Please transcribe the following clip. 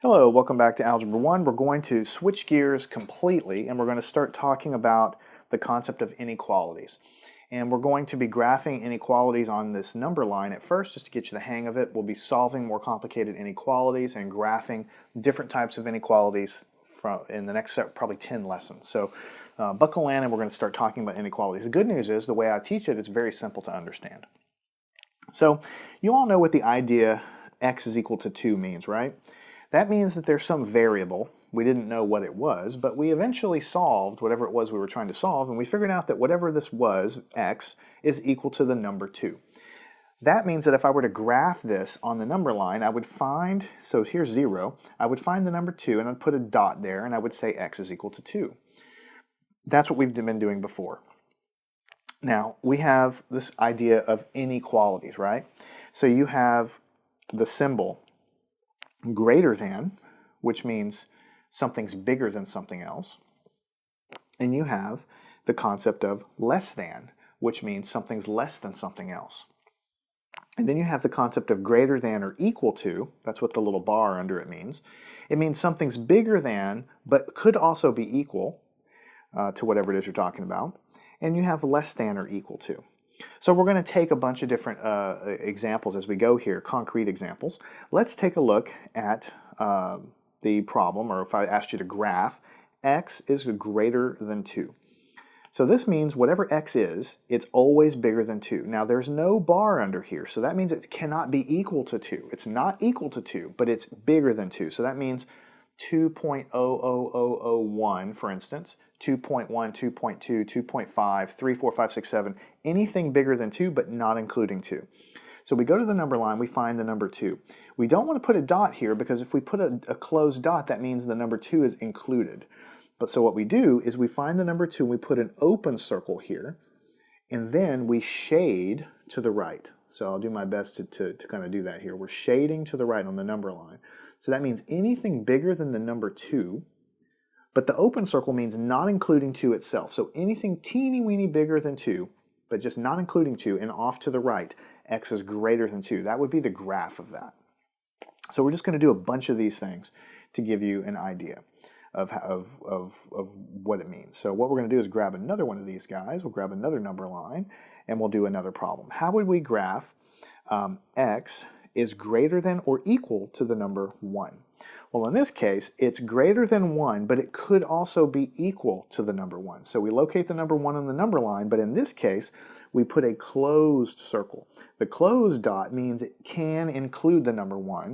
Hello, welcome back to Algebra 1. We're going to switch gears completely and we're going to start talking about the concept of inequalities. And we're going to be graphing inequalities on this number line at first just to get you the hang of it. We'll be solving more complicated inequalities and graphing different types of inequalities in the next probably 10 lessons. So buckle in and we're going to start talking about inequalities. The good news is the way I teach it, it's very simple to understand. So you all know what the idea x is equal to 2 means, right? That means that there's some variable. We didn't know what it was, but we eventually solved whatever it was we were trying to solve, and we figured out that whatever this was, x, is equal to the number 2. That means that if I were to graph this on the number line, I would find, so here's 0, I would find the number 2, and I'd put a dot there, and I would say x is equal to 2. That's what we've been doing before. Now, we have this idea of inequalities, right? So you have the symbol greater than, which means something's bigger than something else. And you have the concept of less than, which means something's less than something else. And then you have the concept of greater than or equal to. That's what the little bar under it means. It means something's bigger than, but could also be equal to whatever it is you're talking about. And you have less than or equal to. So we're going to take a bunch of different examples as we go here, concrete examples. Let's take a look at the problem, or if I asked you to graph, x is greater than 2. So this means whatever x is, it's always bigger than 2. Now there's no bar under here, so that means it cannot be equal to 2. It's not equal to 2, but it's bigger than 2. So that means 2.00001, for instance, 2.1, 2.2, 2.5, 3, 4, 5, 6, 7, anything bigger than 2 but not including 2. So we go to the number line, we find the number 2. We don't want to put a dot here because if we put a closed dot, that means the number 2 is included. But so what we do is we find the number 2 and we put an open circle here, and then we shade to the right. So I'll do my best to kind of do that here. We're shading to the right on the number line. So that means anything bigger than the number 2, but the open circle means not including 2 itself. So anything teeny weeny bigger than 2, but just not including 2, and off to the right, x is greater than 2. That would be the graph of that. So we're just going to do a bunch of these things to give you an idea of what it means. So what we're going to do is grab another one of these guys. We'll grab another number line, and we'll do another problem. How would we graph x is greater than or equal to the number 1? Well, in this case, it's greater than 1, but it could also be equal to the number 1. So we locate the number 1 on the number line, but in this case, we put a closed circle. The closed dot means it can include the number 1,